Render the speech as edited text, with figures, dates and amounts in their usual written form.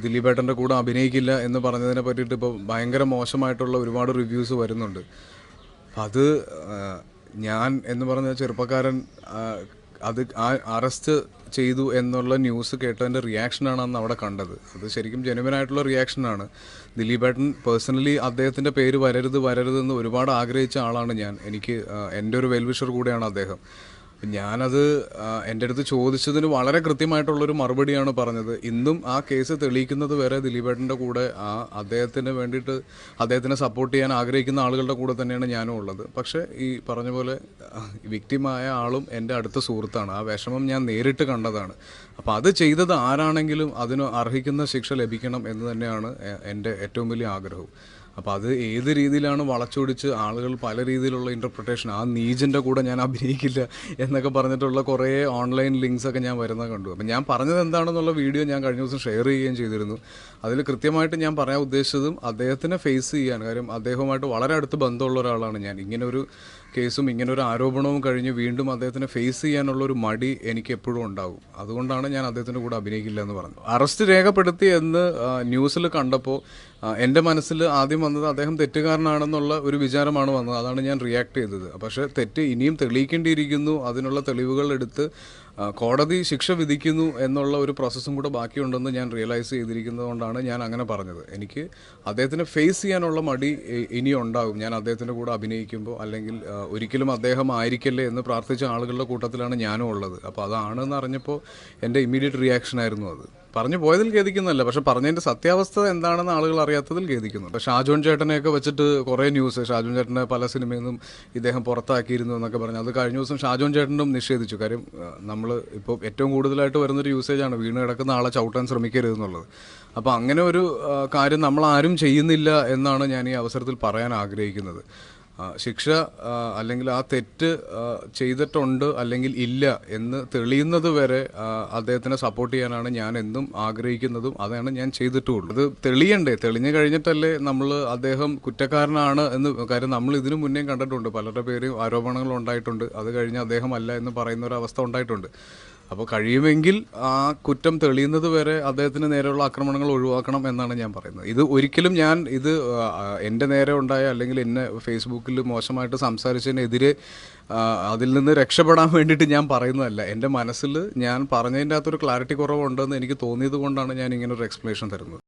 ദിലീപേട്ടൻ്റെ കൂടെ അഭിനയിക്കില്ല എന്ന് പറഞ്ഞതിനെ പറ്റിയിട്ട് ഇപ്പോൾ ഭയങ്കര മോശമായിട്ടുള്ള ഒരുപാട് റിവ്യൂസ് വരുന്നുണ്ട്. അത് ഞാൻ എന്ന് പറഞ്ഞ ചെറുപ്പക്കാരൻ അത് അറസ്റ്റ് ചെയ്തു എന്നുള്ള ന്യൂസ് കേട്ടതിൻ്റെ റിയാക്ഷനാണ് അന്ന് അവിടെ കണ്ടത്. അത് ശരിക്കും ജെനുവിനായിട്ടുള്ള റിയാക്ഷനാണ്. ദിലീപേട്ടൻ പേഴ്സണലി അദ്ദേഹത്തിൻ്റെ പേര് വരരുതെന്ന് ഒരുപാട് ആഗ്രഹിച്ച ആളാണ് ഞാൻ. എൻ്റെ ഒരു വെൽവിഷർ കൂടെയാണ് അദ്ദേഹം. ഞാനത് എൻ്റെ അടുത്ത് ചോദിച്ചതിന് വളരെ കൃത്യമായിട്ടുള്ളൊരു മറുപടിയാണ് പറഞ്ഞത്. ഇന്നും ആ കേസ് തെളിയിക്കുന്നത് വരെ ദിലീപേട്ടൻ്റെ കൂടെ അദ്ദേഹത്തിന് വേണ്ടിയിട്ട് അദ്ദേഹത്തിനെ സപ്പോർട്ട് ചെയ്യാൻ ആഗ്രഹിക്കുന്ന ആളുകളുടെ കൂടെ തന്നെയാണ് ഞാനും ഉള്ളത്. പക്ഷേ ഈ പറഞ്ഞ പോലെ വിക്ടിമായ ആളും എൻ്റെ അടുത്ത സുഹൃത്താണ്. ആ വിഷമം ഞാൻ നേരിട്ട് കണ്ടതാണ്. അപ്പോൾ അത് ചെയ്തത് ആരാണെങ്കിലും അതിന് അർഹിക്കുന്ന ശിക്ഷ ലഭിക്കണം എന്ന് തന്നെയാണ് എൻ്റെ ഏറ്റവും വലിയ ആഗ്രഹവും. അപ്പോൾ അത് ഏത് രീതിയിലാണ് വളച്ചൊടിച്ച് ആളുകൾ പല രീതിയിലുള്ള ഇൻ്റർപ്രിട്ടേഷൻ, ആ നീജൻ്റെ കൂടെ ഞാൻ അഭിനയിക്കില്ല എന്നൊക്കെ പറഞ്ഞിട്ടുള്ള കുറേ ഓൺലൈൻ ലിങ്ക്സൊക്കെ ഞാൻ വരുന്നത് കണ്ടു. അപ്പം ഞാൻ പറഞ്ഞത് എന്താണെന്നുള്ള വീഡിയോ ഞാൻ കഴിഞ്ഞ ദിവസം ഷെയർ ചെയ്യുകയും ചെയ്തിരുന്നു. അതിൽ കൃത്യമായിട്ട് ഞാൻ പറയാൻ ഉദ്ദേശിച്ചതും അദ്ദേഹത്തിനെ ഫേസ് ചെയ്യാൻ, കാര്യം അദ്ദേഹവുമായിട്ട് വളരെ അടുത്ത് ബന്ധമുള്ള ഒരാളാണ് ഞാൻ. ഇങ്ങനൊരു കേസും ഇങ്ങനൊരു ആരോപണവും കഴിഞ്ഞ് വീണ്ടും അദ്ദേഹത്തിനെ ഫേസ് ചെയ്യാനുള്ള ഒരു മടി എനിക്ക് എപ്പോഴും ഉണ്ടാകും. അതുകൊണ്ടാണ് ഞാൻ അദ്ദേഹത്തിൻ്റെ കൂടെ അഭിനയിക്കില്ല എന്ന് പറഞ്ഞത്. അറസ്റ്റ് രേഖപ്പെടുത്തി എന്ന് ന്യൂസിൽ കണ്ടപ്പോൾ എൻ്റെ മനസ്സിൽ ആദ്യം വന്നത് അദ്ദേഹം തെറ്റുകാരനാണെന്നുള്ള ഒരു വിചാരമാണ് വന്നത്. അതാണ് ഞാൻ റിയാക്ട് ചെയ്തത്. പക്ഷേ തെറ്റ് ഇനിയും തെളിയിക്കേണ്ടിയിരിക്കുന്നു. അതിനുള്ള തെളിവുകൾ എടുത്ത് കോടതി ശിക്ഷ വിധിക്കുന്നു എന്നുള്ള ഒരു പ്രോസസ്സും കൂടെ ബാക്കിയുണ്ടെന്ന് ഞാൻ റിയലൈസ് ചെയ്തിരിക്കുന്നത് കൊണ്ടാണ് ഞാൻ അങ്ങനെ പറഞ്ഞത്. എനിക്ക് അദ്ദേഹത്തിനെ ഫേസ് ചെയ്യാനുള്ള മടി ഇനി ഉണ്ടാകും. ഞാൻ അദ്ദേഹത്തിൻ്റെ കൂടെ അഭിനയിക്കുമ്പോൾ, അല്ലെങ്കിൽ ഒരിക്കലും അദ്ദേഹം ആയിരിക്കല്ലേ എന്ന് പ്രാർത്ഥിച്ച ആളുകളുടെ കൂട്ടത്തിലാണ് ഞാനും ഉള്ളത്. അപ്പോൾ അതാണെന്ന് അറിഞ്ഞപ്പോൾ എൻ്റെ ഇമ്മീഡിയറ്റ് റിയാക്ഷൻ ആയിരുന്നു അത്. പറഞ്ഞു പോയതിൽ ഖേദിക്കുന്നല്ല, പക്ഷെ പറഞ്ഞതിൻ്റെ സത്യാവസ്ഥ എന്താണെന്ന് ആളുകൾ അറിയാത്തതിൽ ഖേദിക്കുന്നു. പക്ഷേ ഷാജോൺ ചേട്ടനെയൊക്കെ വെച്ചിട്ട് കുറേ ന്യൂസ്, ഷാജോൺ ചേട്ടനെ പല സിനിമയിൽ നിന്നും ഇദ്ദേഹം പുറത്താക്കിയിരുന്നു എന്നൊക്കെ പറഞ്ഞു. അത് കഴിഞ്ഞ ദിവസം ഷാജോൺ ചേട്ടനും നിഷേധിച്ചു. കാര്യം നമ്മൾ ഇപ്പോൾ ഏറ്റവും കൂടുതലായിട്ട് വരുന്നൊരു യൂസേജാണ് വീണ് കിടക്കുന്ന ആളെ ചവിട്ടാൻ ശ്രമിക്കരുത് എന്നുള്ളത്. അപ്പോൾ അങ്ങനെ ഒരു കാര്യം നമ്മളാരും ചെയ്യുന്നില്ല എന്നാണ് ഞാൻ ഈ അവസരത്തിൽ പറയാൻ ആഗ്രഹിക്കുന്നത്. ശിക്ഷ അല്ലെങ്കിൽ ആ തെറ്റ് ചെയ്തിട്ടുണ്ട് അല്ലെങ്കിൽ ഇല്ല എന്ന് തെളിയുന്നത് വരെ അദ്ദേഹത്തിനെ സപ്പോർട്ട് ചെയ്യാനാണ് ഞാൻ എന്നും ആഗ്രഹിക്കുന്നതും. അതാണ് ഞാൻ ചെയ്തിട്ടുള്ളൂ. അത് തെളിയണ്ടേ, തെളിഞ്ഞു കഴിഞ്ഞിട്ടല്ലേ നമ്മൾ അദ്ദേഹം കുറ്റക്കാരനാണ് എന്ന്. കാര്യം നമ്മൾ ഇതിനു മുന്നേ കണ്ടിട്ടുണ്ട്, പലരുടെ പേര് ആരോപണങ്ങൾ ഉണ്ടായിട്ടുണ്ട്. അത് കഴിഞ്ഞ് അദ്ദേഹം അല്ല എന്ന് പറയുന്ന ഒരു അവസ്ഥ ഉണ്ടായിട്ടുണ്ട്. അപ്പോൾ കഴിയുമെങ്കിൽ ആ കുറ്റം തെളിയുന്നത് വരെ അദ്ദേഹത്തിന് നേരെയുള്ള ആക്രമണങ്ങൾ ഒഴിവാക്കണം എന്നാണ് ഞാൻ പറയുന്നത്. ഇത് ഒരിക്കലും എൻ്റെ നേരെ ഉണ്ടായ, അല്ലെങ്കിൽ എന്നെ ഫേസ്ബുക്കിൽ മോശമായിട്ട് സംസാരിച്ചതിനെതിരെ അതിൽ നിന്ന് രക്ഷപ്പെടാൻ വേണ്ടിയിട്ട് ഞാൻ പറയുന്നതല്ല. എൻ്റെ മനസ്സിൽ ഞാൻ പറഞ്ഞതിൻ്റെ അകത്തൊരു ക്ലാരിറ്റി കുറവുണ്ടെന്ന് എനിക്ക് തോന്നിയത് കൊണ്ടാണ് ഞാൻ ഇങ്ങനൊരു എക്സ്പ്ലനേഷൻ തരുന്നത്.